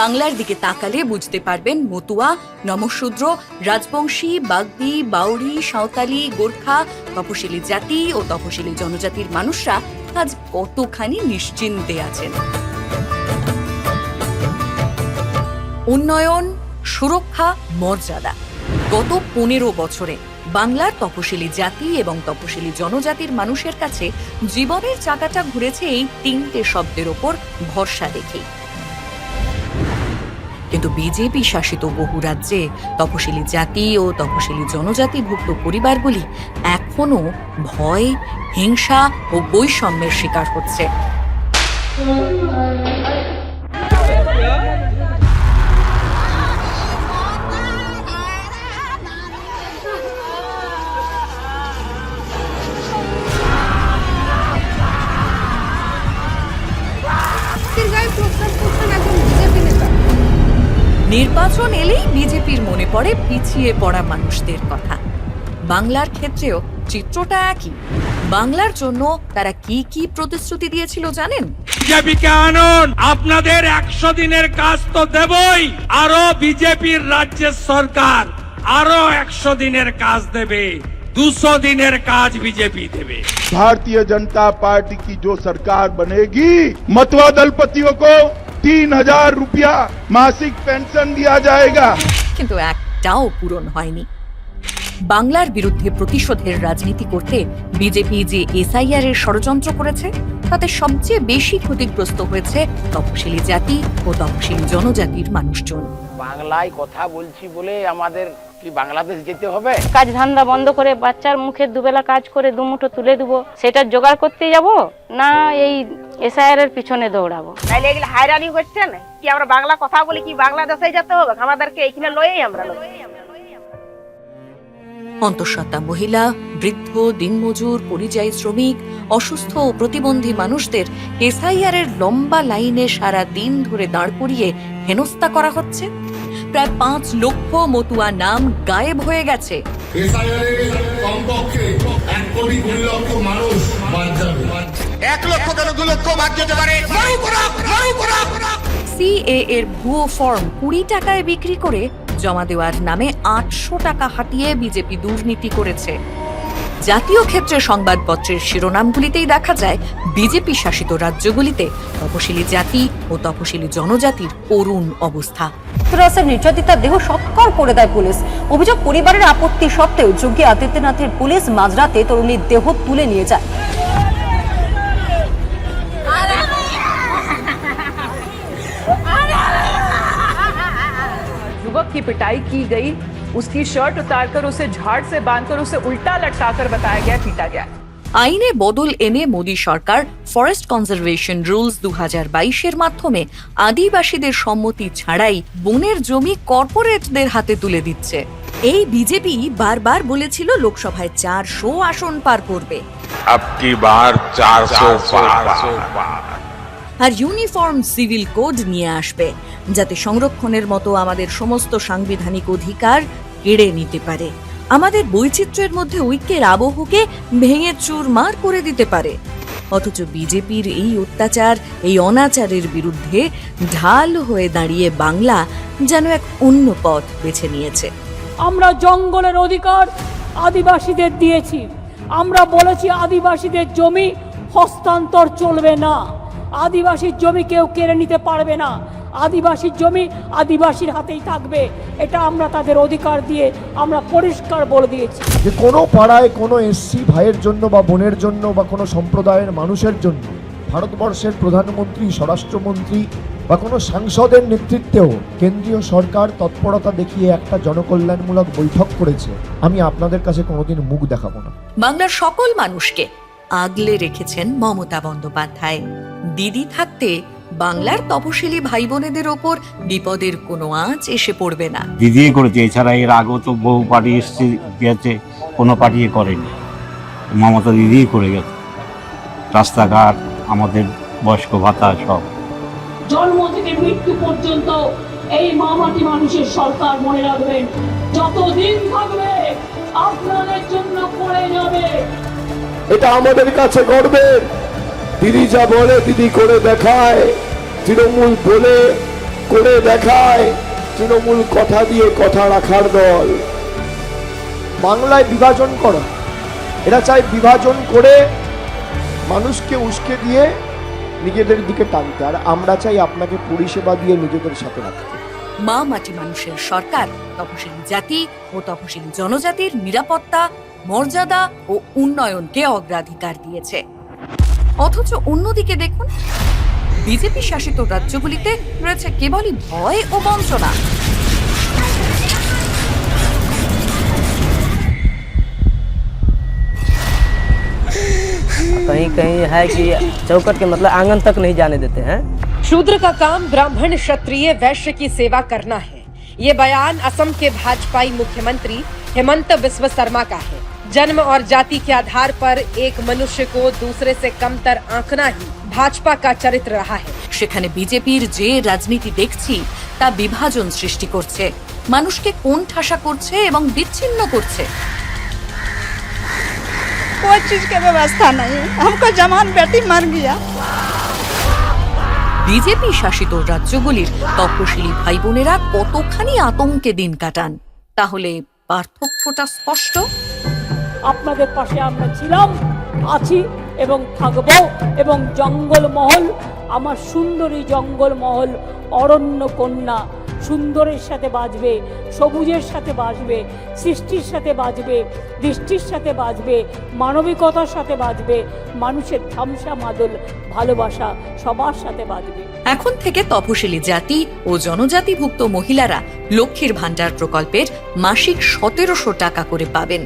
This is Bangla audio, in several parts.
বাংলার দিকে তাকালে বুঝতে পারবেন মতুয়া, নমশূদ্র, রাজবংশী, বাগদি, বাউরি, সাঁওতালি, গোর্খা, তপশিলি জাতি ও তপশিলি জনজাতির মানুষরা আজ কতখানি নিশ্চিন্তে আছেন। উন্নয়ন, সুরক্ষা, মর্যাদা, গত 15 বছরে বাংলার তপশিলি জাতি এবং তপশিলি জনজাতির মানুষের কাছে জীবনের চাকাটা ঘুরেছে এই 3টে শব্দের ওপর ভরসা রেখেই। কিন্তু বিজেপি শাসিত বহু রাজ্যে তপশিলি জাতি ও তপশিলি জনজাতিভুক্ত পরিবারগুলি এখনো ভয়, হিংসা ও বৈষম্যের শিকার হচ্ছে। নির্বাচন এলেই বিজেপির মনে পড়ে পিছিয়ে পড়া মানুষদের কথা। বাংলার ক্ষেত্রেও চিত্রটা একই। বাংলার জন্য তারা কি কি প্রতিশ্রুতি দিয়েছিল জানেন? বিজেপিকে আনুন, আপনাদের 100 দিনের কাজ তো দেবই, আরো বিজেপির রাজ্যের সরকার আরো 100 দিনের কাজ দেবে, 200 দিনের কাজ বিজেপি দেবে। भारतीय जनता पार्टी की जो सरकार बनेगी, मतवा दलपतियों को 3000 रुपया मासिक पेंशन दिया जाएगा। কিন্তু একটাও পূরণ হয়নি। বাংলার বিরুদ্ধে প্রতিশোধের রাজনীতি করতে বিজেপি যে এসআইআর এর ষড়যন্ত্র করেছে তাতে সবচেয়ে বেশি ক্ষতিগ্রস্ত হয়েছে তপশিলি জাতি ও তপশিলি জনজাতির মানুষজন। বাংলায় কথা বলছি বলে আমাদের কি বাংলাদেশ যেতে হবে? কাজ ধান্দা বন্ধ করে বাচ্চার মুখে দুবেলা কাজ করে দুমুঠো তুলে দেবো, সেটা জোগাড় করতে যাব না এই এসআইআর এর পিছনে দৌড়াবো? তাইলে এগুলো হায়রানি করছেন কি? আমরা বাংলা কথা বলি কি বাংলাদেশে যেতে হবে? আমাদেরকে এইখানে লয়েই আমরা অন্তঃসত্ত্বা মহিলা, বৃদ্ধ, দিনমজুর, পরিযায়ী শ্রমিক, অসুস্থ ও প্রতিবন্ধী মানুষদের এসআইআর এর লম্বা লাইনে সারা দিন ধরে দাঁড় করিয়ে হেনস্থা করা হচ্ছে। প্রায় 5 লক্ষ মতুয়া নাম গায়েব হয়ে গেছে। কমপক্ষে 1 কোটি 2 লক্ষ মানুষ বাদ যাবে। 1 লক্ষ কেন 2 লক্ষ বাদ যেতে পারে? সিএ এর ভুয়ো ফর্ম 20 টাকায় বিক্রি করে জমা দেওয়ার নামে 800 টাকা হাতিয়ে বিজেপি দুর্নীতি করেছে। জাতীয় ক্ষেত্রে সংবাদপত্রের শিরোনামগুলিতেই দেখা যায় বিজেপি শাসিত রাজ্যগুলিতে তপশিলি জাতি ও তপশিলি জনজাতির করুণ অবস্থা। নির্যাতিতার দেহ সৎকার করে দেয় পুলিশ। অভিযোগ, পরিবারের আপত্তি সত্ত্বেও যোগী আদিত্যনাথের পুলিশ মাঝরাতে তরুণীর দেহ তুলে নিয়ে যায়। युवक की पिटाई की गई, उसकी शर्ट उतारकर उसे झाड़ से बांधकर उसे उल्टा लटकाकर बताया गया, पीटा गया। আইনে বদল এনে মোদী সরকার ফরেস্ট কনজারভেশন রুলস 2022 মাধ্যমে আদিবাসীদের সম্মতি ছাড়াই বনের জমি কর্পোরেটদের হাতে তুলে দিচ্ছে। এই বিজেপি বারবার বলেছিল লোকসভায় 400 আসন পার করবে, আপকি বার 400 পার। আর ইউনিফর্ম সিভিল কোড নিয়ে আসবে যাতে সংরক্ষণের মতো আমাদের সমস্ত সাংবিধানিক অধিকার কেড়ে নিতে পারে, আমাদের বৈচিত্র্যের মধ্যে ঐক্যের আবহকে ভেঙে চুরমার করে দিতে পারে। অথচ বিজেপির এই অত্যাচার, এই অনাচারের বিরুদ্ধে ঢাল হয়ে দাঁড়িয়ে বাংলা যেন এক অন্য পথ বেছে নিয়েছে। আমরা জঙ্গলের অধিকার আদিবাসীদের দিয়েছি। আমরা বলেছি আদিবাসীদের জমি হস্তান্তর চলবে না, আদিবাসীর জমি কেউ কেড়ে নিতে পারবে না, আদিবাসীর জমি আদিবাসীর হাতেই থাকবে। এটা আমরা তাদের অধিকার দিয়ে আমরা পরিষ্কার বলে দিয়েছি। যে কোনো পাড়ায় কোনো এসসি ভাইয়ের জন্য বা বোনের জন্য বা কোনো সম্প্রদায়ের মানুষের জন্য ভারতবর্ষের প্রধানমন্ত্রী, স্বরাষ্ট্রমন্ত্রী বা কোনো সাংসদের নেতৃত্বেও কেন্দ্রীয় সরকার তৎপরতা দেখিয়ে একটা জনকল্যাণমূলক বৈঠক করেছে, আমি আপনাদের কাছে কোনোদিন মুখ দেখাবো না। বাংলার সকল মানুষকে আগলে রেখেছেন মমতা বন্দ্যোপাধ্যায়। দিদি থাকতে বাংলার তপশিলি ভাই বোনেদের ওপর বিপদের কোনো আঁচ এসে পড়বে না। দিদি করেছে, এছাড়া এর আগেও তো বহু পার্টি এসছে গেছে, কোনো পার্টি করেনি, মমতা দিদিই করে গেছে। রাস্তাঘাট, আমাদের বয়স্ক ভাতা সব। জন্ম থেকে মৃত্যু পর্যন্ত এই মামাটি মানুষের সরকার, মনে রাখবেন, যতদিন থাকবে আপনাদের জন্য করে যাবে। এটা আমাদের কাছে গর্বের, দিদি যা বলে দিদি করে দেখায়, তৃণমূল বলে করে দেখায়, তৃণমূল কথা দিয়ে কথা রাখার দল। বাংলায় বিভাজন করা, এরা চায় বিভাজন করে মানুষকে উস্কে দিয়ে নিজেদের দিকে টানতে, আর আমরা চাই আপনাকে পরিষেবা দিয়ে নিজেদের সাথে রাখতে। মা মাটি মানুষের সরকার তপশিলি জাতি ও তপশিলি জনজাতির নিরাপত্তা, মর্যাদা ও উন্নয়নকে অগ্রাধিকার দিয়েছে। অথচ অন্যদিকে দেখুন, বিজেপি শাসিত রাজ্যগুলিতে রয়েছে কেবলই ভয় ও বঞ্চনা। कहीं कहीं है कि चौखट के मतलब आंगन तक नहीं जाने देते हैं। शूद्र का काम ब्राह्मण, क्षत्रिय, वैश्य की सेवा करना है। ये बयान असम के भाजपाई मुख्यमंत्री हेमंत बिस्व शर्मा का है। जन्म और जाति के आधार पर एक मनुष्य को दूसरे से कमतर आंकना ही भाजपा का चरित्र रहा है। সেখানে বিজেপির যে রাজনীতি দেখছি তা বিভাজন সৃষ্টি করছে, মানুষকে কোণঠাসা করছে এবং বিচ্ছিন্ন করছে। कोई चीज के व्यवस्था नहीं है, हमको जवान बेटी मर गया। বিজেপি শাসিত রাজ্যগুলির তপশিলি ভাই বোনেরা কতখানি আতঙ্কে দিন কাটান, তাহলে পার্থক্যটা স্পষ্ট। আপনাদের পাশে আমরা ছিলাম, আছি এবং থাকবো। এবং জঙ্গলমহল, আমার সুন্দরী জঙ্গলমহল, অরণ্য কন্যা সুন্দরের সাথে বাজবে, সবুজের সাথে বাজবে, সৃষ্টির সাথে বাজবে, দৃষ্টির সাথে বাজবে, মানবিকতার সাথে বাজবে, মানুষের ধামসা মাদল ভালোবাসা সবার সাথে বাজবে। এখন থেকে তপশিলি জাতি ও জনজাতিভুক্ত মহিলারা লক্ষ্মীর ভাণ্ডার প্রকল্পের মাসিক 1700 টাকা করে পাবেন।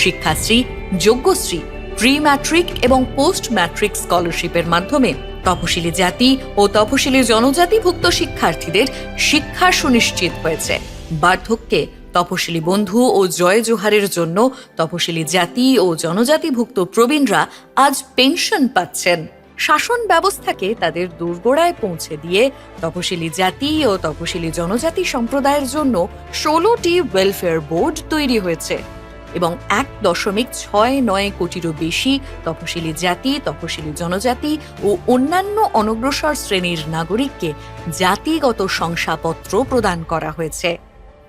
শিক্ষাশ্রী, যোগ্যশ্রী, প্রি ম্যাট্রিক এবং পোস্ট ম্যাট্রিক স্কলারশিপের মাধ্যমে তপশিলি জাতি ও তপশিলি জনজাতিভুক্ত শিক্ষার্থীদের শিক্ষা সুনিশ্চিত হয়েছে। বার্ধক্যে তপশিলি বন্ধু ও জয় জোহারের জন্য তপশিলি জাতি ও জনজাতিভুক্ত প্রবীণরা আজ পেনশন পাচ্ছেন। শাসন ব্যবস্থাকে তাদের দোরগোড়ায় পৌঁছে দিয়ে তপশিলি জাতি ও তপশিলি জনজাতি সম্প্রদায়ের জন্য 16টি ওয়েলফেয়ার বোর্ড তৈরি হয়েছে এবং 1.69 কোটিরও বেশি তপশিলি জাতি, তপশিলি জনজাতি ও অন্যান্য অনগ্রসর শ্রেণীর নাগরিককে জাতিগত শংসাপত্র প্রদান করা হয়েছে।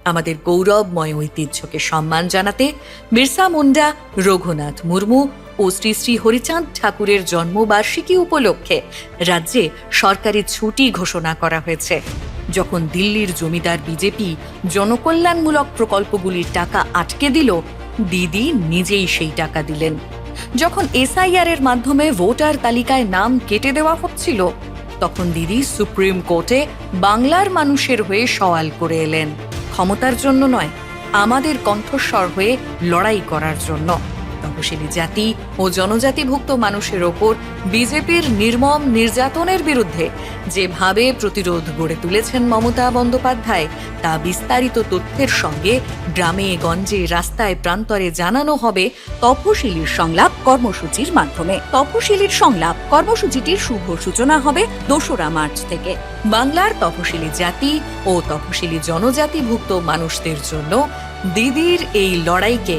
আমাদের গৌরবময় ঐতিহ্যকে সম্মান জানাতে বিরসা মুন্ডা, রঘুনাথ মুর্মু ও শ্রী শ্রী হরিচাঁদ ঠাকুরের জন্মবার্ষিকী উপলক্ষে রাজ্যে সরকারি ছুটি ঘোষণা করা হয়েছে। যখন দিল্লির জমিদার বিজেপি জনকল্যাণমূলক প্রকল্পগুলির টাকা আটকে দিল, দিদি নিজেই সেই টাকা দিলেন। যখন এসআইআর এর মাধ্যমে ভোটার তালিকায় নাম কেটে দেওয়া হচ্ছিল, তখন দিদি সুপ্রিম কোর্টে বাংলার মানুষের হয়ে সওয়াল করে এলেন। ক্ষমতার জন্য নয়, আমাদের কণ্ঠস্বর হয়ে লড়াই করার জন্য। তপশিলি জাতি ও জনজাতিভুক্ত মানুষের ওপর বিজেপির নির্মম নির্যাতনের বিরুদ্ধে যেভাবে প্রতিরোধ গড়ে তুলেছেন মমতা বন্দ্যোপাধ্যায়, তা বিস্তারিত তথ্যের সঙ্গে গ্রামে গঞ্জে রাস্তায় প্রান্তরে জানানো হবে তপশিলির সংলাপ কর্মসূচির মাধ্যমে। তপশিলির সংলাপ কর্মসূচিটির শুভ সূচনা হবে 2রা মার্চ থেকে। বাংলার তপশিলি জাতি ও তপশিলি জনজাতিভুক্ত মানুষদের জন্য দিদির এই লড়াইকে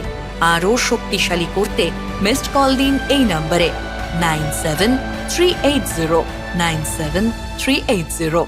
আরও শক্তিশালী করতে মিসড কল দিন এই নম্বরে 9738097380।